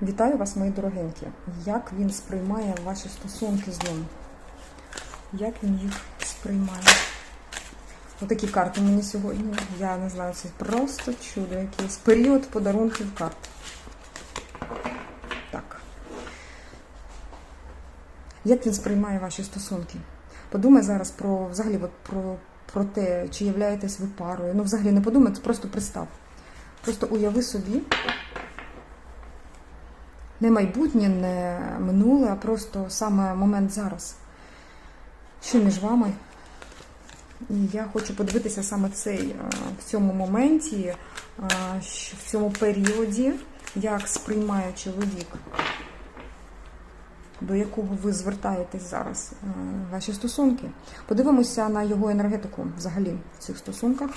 Вітаю вас, мої дорогенькі. Як він сприймає ваші стосунки з ним? Як він їх сприймає? Отакі карти мені сьогодні. Я не знаю, це просто чудо якесь. Період подарунків карт. Так. Як він сприймає ваші стосунки? Подумай зараз про, взагалі, про те, чи являєтесь ви парою. Ну, взагалі не подумай, просто представ. Просто уяви собі. Не майбутнє, не минуле, а просто саме момент зараз. Що між вами? І я хочу подивитися саме в цьому моменті, в цьому періоді, як сприймає чоловік, до якого ви звертаєтесь зараз, ваші стосунки. Подивимося на його енергетику взагалі в цих стосунках.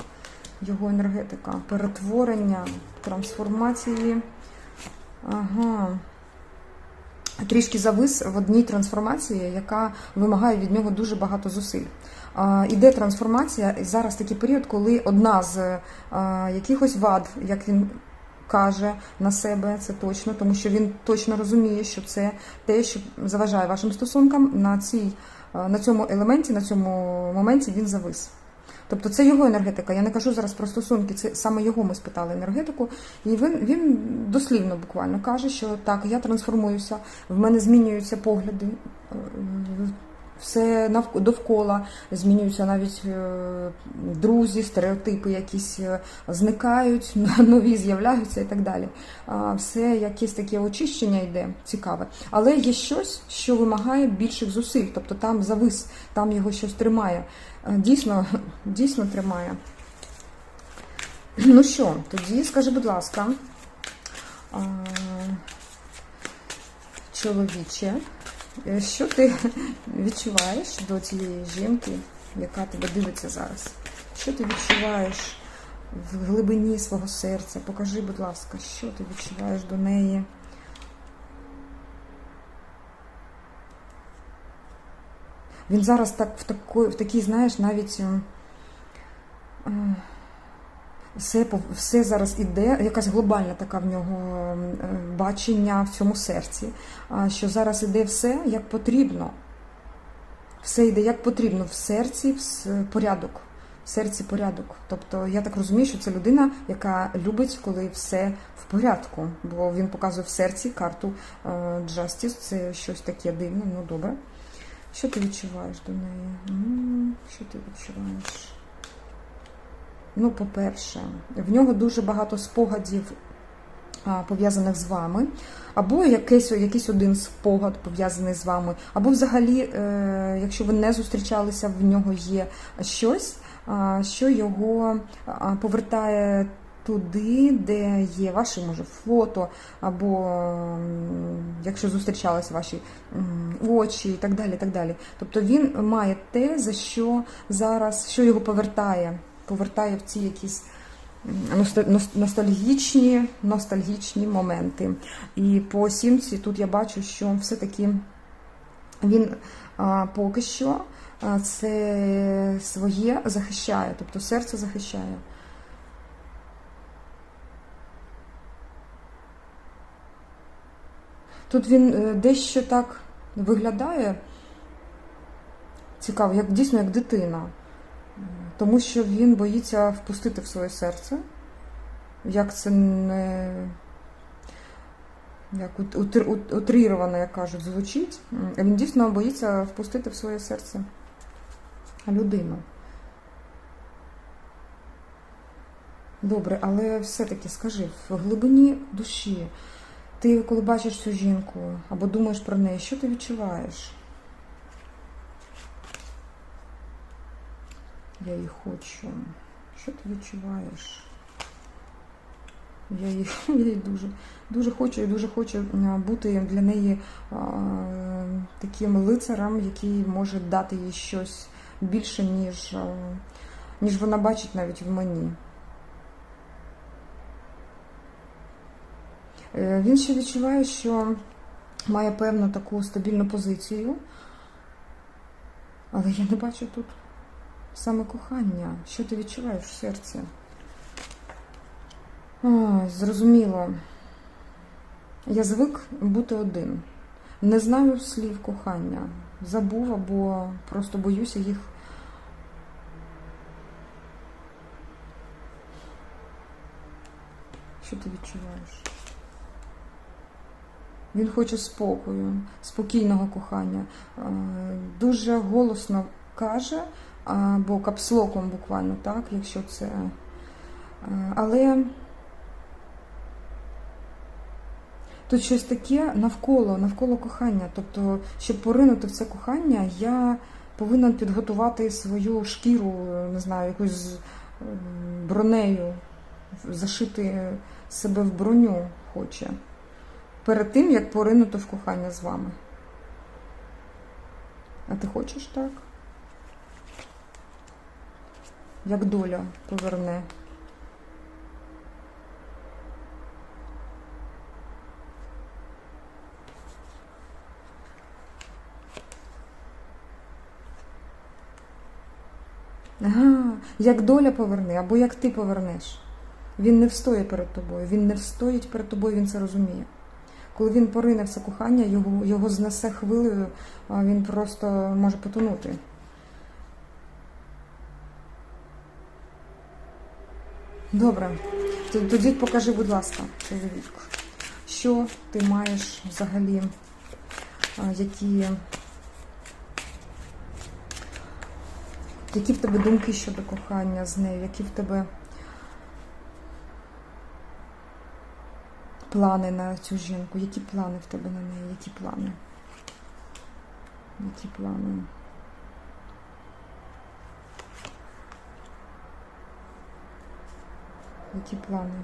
Його енергетика, перетворення, трансформації. Ага. Трішки завис в одній трансформації, яка вимагає від нього дуже багато зусиль. Іде трансформація, і зараз такий період, коли одна з якихось вад, як він каже на себе, це точно, тому що він точно розуміє, що це те, що заважає вашим стосункам, на цьому елементі, на цьому моменті він завис. Тобто це його енергетика. Я не кажу зараз про стосунки, це саме його ми спитали енергетику. І він дослівно буквально каже, що так, я трансформуюся, в мене змінюються погляди, все довкола, змінюються навіть друзі, стереотипи якісь зникають, нові з'являються і так далі. Все якесь таке очищення йде, цікаве. Але є щось, що вимагає більших зусиль, тобто там завис, там його щось тримає. Дійсно тримає. Ну що, тоді скажи, будь ласка, чоловіче, що ти відчуваєш до цієї жінки, яка тебе дивиться зараз? Що ти відчуваєш в глибині свого серця? Покажи, будь ласка, що ти відчуваєш до неї? Він зараз так в такій, знаєш, навіть все зараз іде, якась глобальна така в нього бачення в цьому серці, що зараз іде все як потрібно. Все йде як потрібно в серці, порядок. В серці порядок. Тобто я так розумію, що це людина, яка любить, коли все в порядку. Бо він показує в серці карту Justice, це щось таке дивне, ну добре. Що ти відчуваєш до неї? Що ти відчуваєш? Ну, по-перше, в нього дуже багато спогадів пов'язаних з вами, або якийсь один спогад пов'язаний з вами, або взагалі, якщо ви не зустрічалися, в нього є щось, що його повертає туди, де є ваші, може, фото, або якщо зустрічалися ваші очі і так далі, і так далі. Тобто він має те, за що зараз, що його повертає в ці якісь ностальгічні моменти. І по сімці тут я бачу, що все-таки він поки що це своє захищає, тобто серце захищає. Тут він дещо так виглядає, цікаво, як дійсно як дитина. Тому що він боїться впустити в своє серце, як це не як утріровано, як кажуть, звучить. Він дійсно боїться впустити в своє серце людину. Добре, але все-таки скажи, в глибині душі, ти коли бачиш цю жінку або думаєш про неї, що ти відчуваєш? Я її хочу. Що ти відчуваєш? Я її дуже хочу і дуже хочу бути для неї таким лицарем, який може дати їй щось більше, ніж вона бачить навіть в мені. Він ще відчуває, що має певну таку стабільну позицію, але я не бачу тут саме кохання. Що ти відчуваєш в серці? Зрозуміло. Я звик бути один. Не знаю слів кохання. Забув або просто боюся їх. Що ти відчуваєш? Він хоче спокою, спокійного кохання. Дуже голосно каже, або капслоком буквально, так, якщо це. Але тут щось таке навколо кохання. Тобто, щоб поринути в це кохання, я повинен підготувати свою шкіру, не знаю, якусь бронею, зашити себе в броню хоче. Перед тим, як поринути в кохання з вами. А ти хочеш так? Як доля поверне. Ага, як доля поверне, або як ти повернеш. Він не встоїть перед тобою, він не встоїть перед тобою, він це розуміє. Коли він порине в це кохання, його знесе хвилею, він просто може потонути. Добре. Тоді покажи, будь ласка, чоловічку, що ти маєш взагалі, які в тебе думки щодо кохання з нею, які в тебе плани на цю жінку, які плани в тебе на неї, які плани? Які плани? Які плани?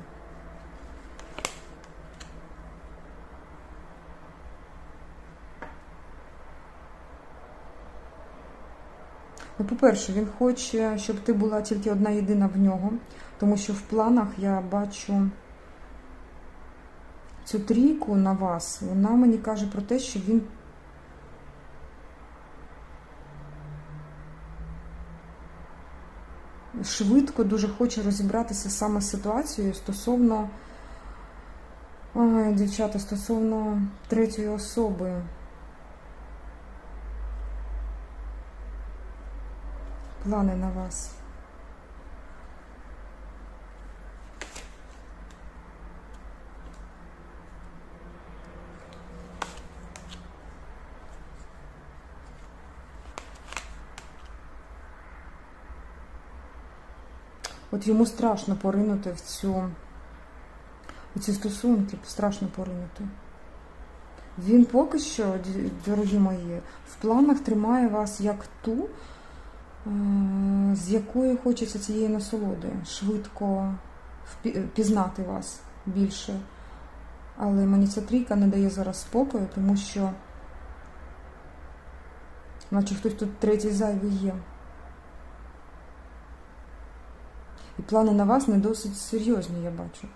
Ну, по-перше, він хоче, щоб ти була тільки одна єдина в нього, тому що в планах я бачу цю трійку на вас, вона мені каже про те, що він швидко дуже хоче розібратися саме з ситуацією стосовно, дівчата, стосовно третьої особи. Плани на вас. От йому страшно поринути в ці стосунки, страшно поринути. Він поки що, дорогі мої, в планах тримає вас як ту, з якою хочеться цієї насолоди, швидко пізнати вас більше. Але мені ця трійка не дає зараз спокою, тому що наче хтось тут третій зайвий є. І плани на вас не досить серйозні, я бачу.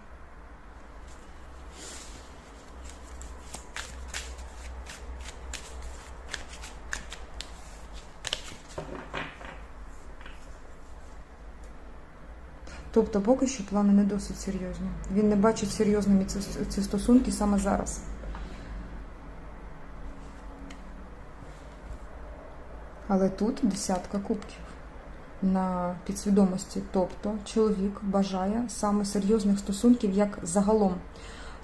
Тобто поки що плани не досить серйозні. Він не бачить серйозними ці стосунки саме зараз. Але тут десятка кубків на підсвідомості. Тобто чоловік бажає саме серйозних стосунків як загалом.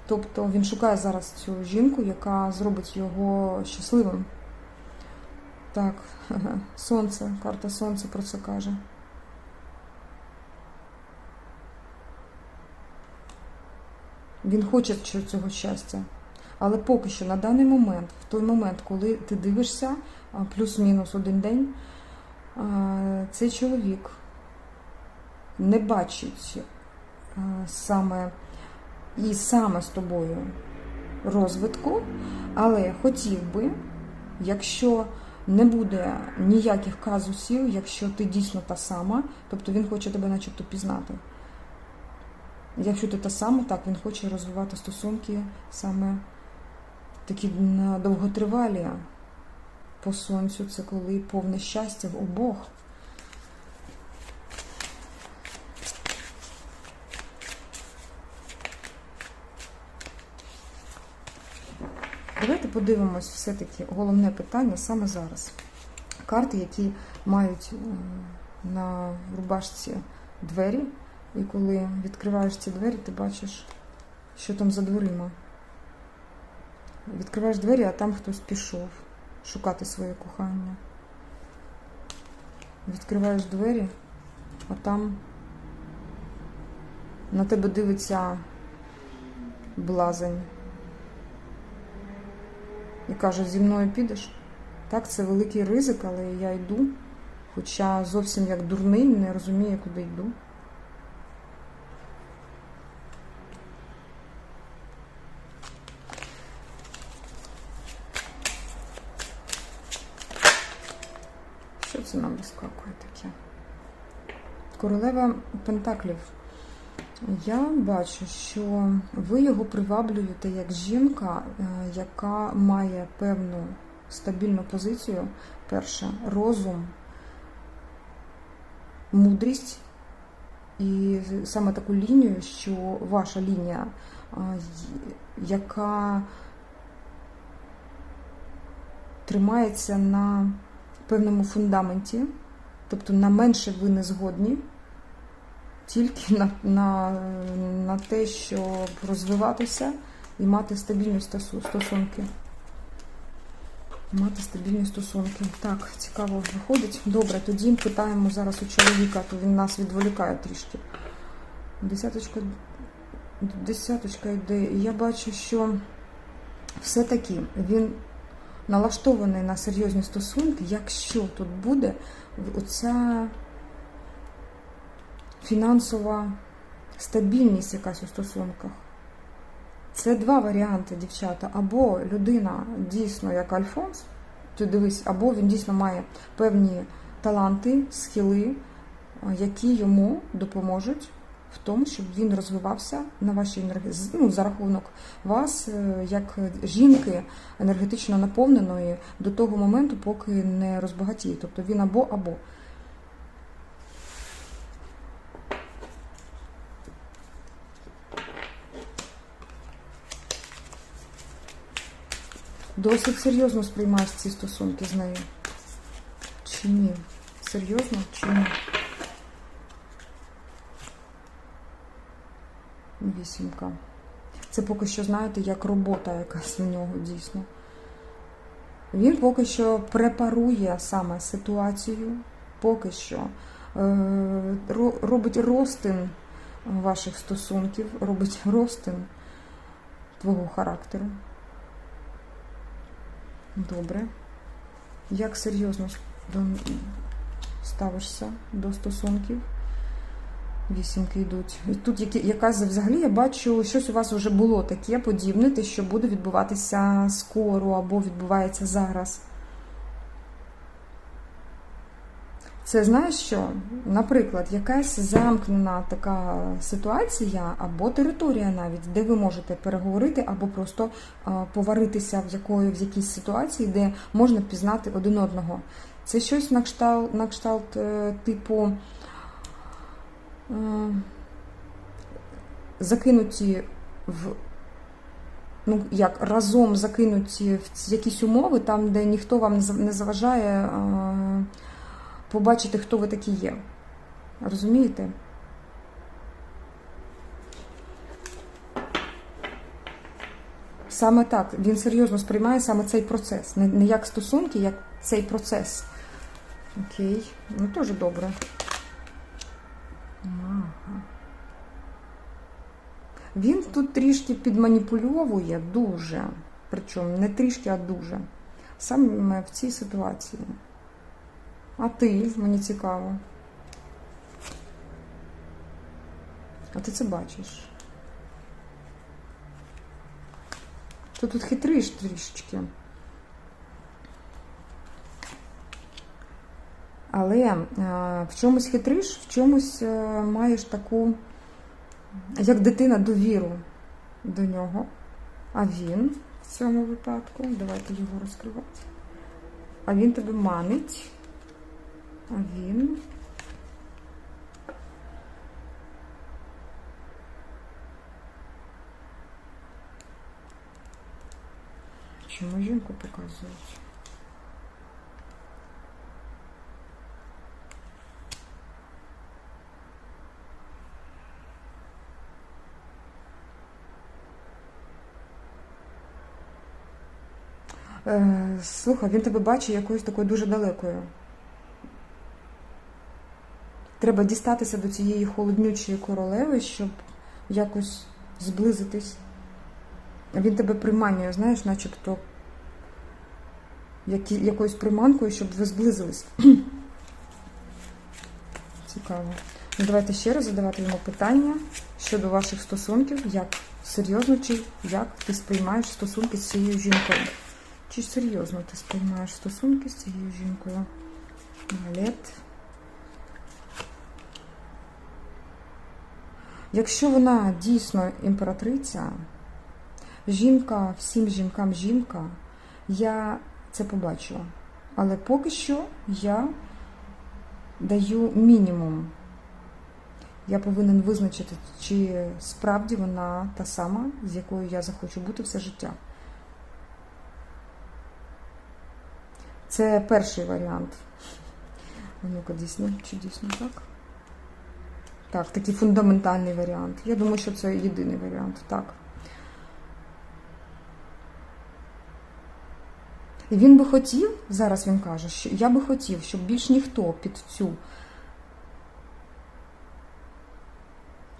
Тобто він шукає зараз цю жінку, яка зробить його щасливим. Так, сонце, карта сонця про це каже. Він хоче цього щастя. Але поки що на даний момент, в той момент, коли ти дивишся, плюс-мінус один день, цей чоловік не бачить саме з тобою розвитку, але хотів би, якщо не буде ніяких казусів, якщо ти дійсно та сама, тобто він хоче тебе начебто пізнати. Якщо ти та сама, так, він хоче розвивати стосунки саме такі довготривалі. По сонцю це коли повне щастя в обох. Давайте подивимось все-таки головне питання саме зараз. Карти, які мають на рубашці двері, і коли відкриваєш ці двері, ти бачиш, що там за дверима. Відкриваєш двері, а там хтось пішов шукати своє кохання. Відкриваєш двері, а там на тебе дивиться блазень. І каже, зі мною підеш? Так, це великий ризик, але я йду. Хоча зовсім як дурний, не розумію, куди йду. Що це нам вискакує таке? Королева Пентаклів. Я бачу, що ви його приваблюєте як жінка, яка має певну стабільну позицію. Перше, розум, мудрість. І саме таку лінію, що ваша лінія, яка тримається на певному фундаменті, тобто на менше ви не згодні, тільки на те, щоб розвиватися і мати стабільні стосунки. Мати стабільні стосунки. Так, цікаво виходить. Добре, тоді питаємо зараз у чоловіка, то він нас відволікає трішки. Десяточка йде. І я бачу, що все-таки він налаштований на серйозні стосунки, якщо тут буде оця фінансова стабільність якась у стосунках. Це два варіанти, дівчата. Або людина дійсно як Альфонс, ти дивись, або він дійсно має певні таланти, схили, які йому допоможуть в тому, щоб він розвивався на вашій енергії, за рахунок вас, як жінки енергетично наповненої до того моменту, поки не розбагатіє. Тобто він або. Досить серйозно сприймаєш ці стосунки з нею? Чи ні? Серйозно чи ні? Вісімка. Це поки що, знаєте, як робота якась у нього дійсно. Він поки що препарує саме ситуацію, поки що робить розтин ваших стосунків, робить розтин твого характеру. Добре. Як серйозно ставишся до стосунків? Вісімки йдуть. І тут якась взагалі, я бачу, щось у вас вже було таке подібне, те, що буде відбуватися скоро або відбувається зараз. Це, знаєш що? Наприклад, якась замкнена така ситуація або територія навіть, де ви можете переговорити або просто поваритися в якійсь ситуації, де можна пізнати один одного. Це щось на кшталт типу закинуті разом закинуті в якісь умови, там, де ніхто вам не заважає побачити, хто ви такі є. Розумієте? Саме так. Він серйозно сприймає саме цей процес. Не як стосунки, як цей процес. Окей. Ну, теж добре. Ага. Він тут трішки підманіпульовує дуже. Причому не трішки, а дуже. Саме в цій ситуації. А ти? Мені цікаво. А ти це бачиш? Ти тут хитриш трішечки. Але в чомусь хитриш, в чомусь маєш таку, як дитина, довіру до нього. А він в цьому випадку, давайте його розкривати. А він тебе манить. А він Чому жінку показують? Слухай, він тебе бачить якоюсь такою дуже далекою. Треба дістатися до цієї холоднючої королеви, щоб якось зблизитись. Він тебе приманює, знаєш, начебто якоюсь приманкою, щоб ви зблизились. Цікаво. Ну, давайте ще раз задавати йому питання щодо ваших стосунків, як серйозно, чи як ти сприймаєш стосунки з цією жінкою. Чи серйозно ти сприймаєш стосунки з цією жінкою? Валет. Якщо вона дійсно імператриця, жінка, всім жінкам жінка, я це побачила. Але поки що я даю мінімум. Я повинен визначити, чи справді вона та сама, з якою я захочу бути все життя. Це перший варіант. Ну-ка, дійсно, чи дійсно так? Так, такий фундаментальний варіант. Я думаю, що це єдиний варіант, так. І він би хотів, зараз він каже, що я би хотів, щоб більш ніхто під цю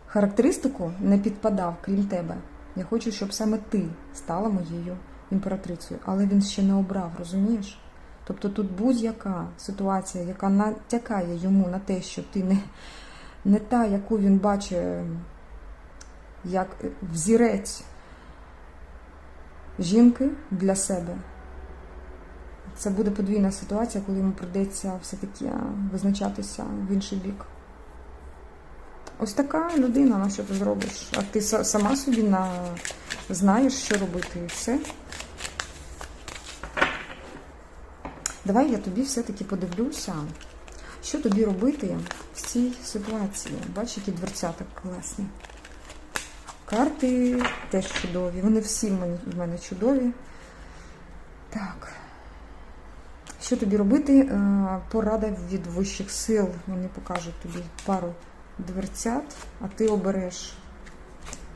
характеристику не підпадав, крім тебе. Я хочу, щоб саме ти стала моєю імператрицею. Але він ще не обрав, розумієш? Тобто тут будь-яка ситуація, яка натякає йому на те, що ти не та, яку він бачить як взірець жінки для себе. Це буде подвійна ситуація, коли йому прийдеться все-таки визначатися в інший бік. Ось така людина, на що ти зробиш? А ти сама собі знаєш, що робити, і все. Давай я тобі все-таки подивлюся, що тобі робити в цій ситуації. Бачиш, які дверцята класні. Карти теж чудові. Вони всі в мене чудові. Так. Що тобі робити? Порада від вищих сил. Вони покажуть тобі пару дверцят, а ти обереш,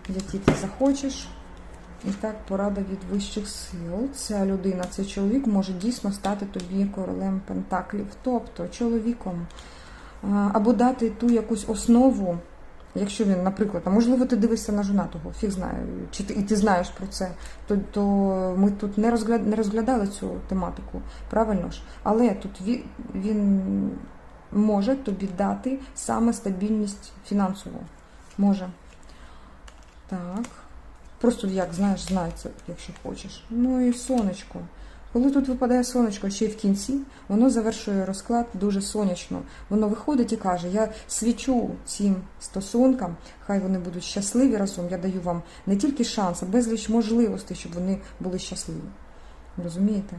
які ти захочеш. І так, порада від вищих сил. Ця людина, цей чоловік може дійсно стати тобі королем пентаклів, тобто чоловіком. Або дати ту якусь основу, якщо він, наприклад, а можливо ти дивишся на жонатого, фіг знає, і ти знаєш про це, то ми тут не розглядали цю тематику, правильно ж? Але тут він може тобі дати саме стабільність фінансову. Може. Так. Просто, як знаєш, знай це, якщо хочеш. Ну і сонечко. Коли тут випадає сонечко ще й в кінці, воно завершує розклад дуже сонячно. Воно виходить і каже, я свічу цим стосункам, хай вони будуть щасливі разом, я даю вам не тільки шанс, а безліч можливостей, щоб вони були щасливі. Розумієте?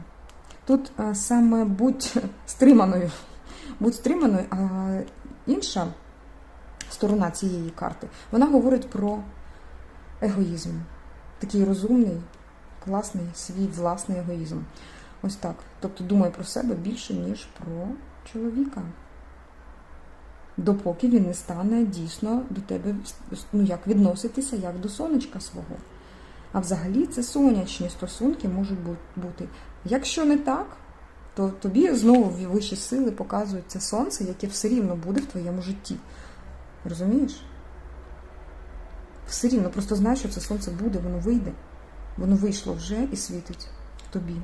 Тут саме будь стриманою. Будь стриманою, а інша сторона цієї карти, вона говорить про егоїзм. Такий розумний, класний, свій власний егоїзм. Ось так. Тобто думай про себе більше, ніж про чоловіка. Допоки він не стане дійсно до тебе, ну як відноситися, як до сонечка свого. А взагалі це сонячні стосунки можуть бути. Якщо не так, то тобі знову вищі сили показують це сонце, яке все рівно буде в твоєму житті. Розумієш? Все рівно, просто знаєш, що це сонце буде, воно вийде. Воно вийшло вже і світить тобі.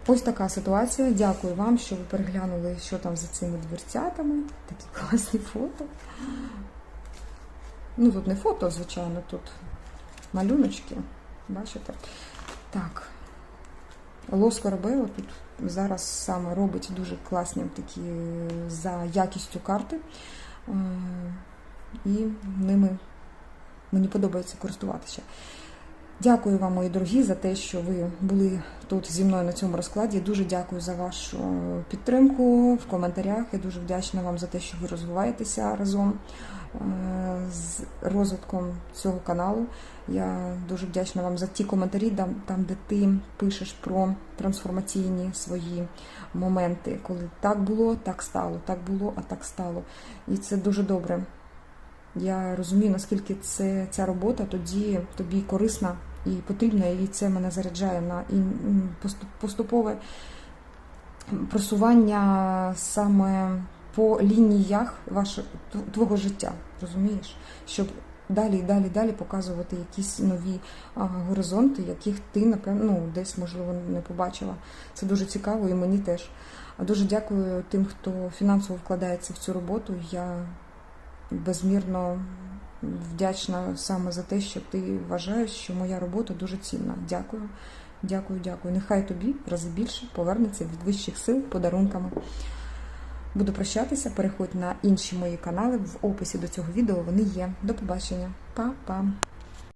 Ось така ситуація. Дякую вам, що ви переглянули, що там за цими дверцятами. Такі класні фото. Ну, тут не фото, звичайно, тут малюночки. Бачите? Так. Лос Корабео тут зараз саме робить дуже класні такі за якістю карти. І ними мені подобається користуватися. Дякую вам, мої дорогі, за те, що ви були тут зі мною на цьому розкладі. Дуже дякую за вашу підтримку в коментарях. Я дуже вдячна вам за те, що ви розвиваєтеся разом з розвитком цього каналу. Я дуже вдячна вам за ті коментарі, там, де ти пишеш про трансформаційні свої моменти, коли так було, так стало, так було, а так стало. І це дуже добре. Я розумію, наскільки ця робота тоді тобі корисна і потрібна, і це мене заряджає на поступове просування саме по лініях твого життя, розумієш? Щоб далі показувати якісь нові горизонти, яких ти, напевно, десь, можливо, не побачила. Це дуже цікаво і мені теж. Дуже дякую тим, хто фінансово вкладається в цю роботу. Я безмірно вдячна саме за те, що ти вважаєш, що моя робота дуже цінна. Дякую, дякую, дякую. Нехай тобі в рази більше повернеться від вищих сил подарунками. Буду прощатися, переходь на інші мої канали, в описі до цього відео вони є. До побачення. Па-па!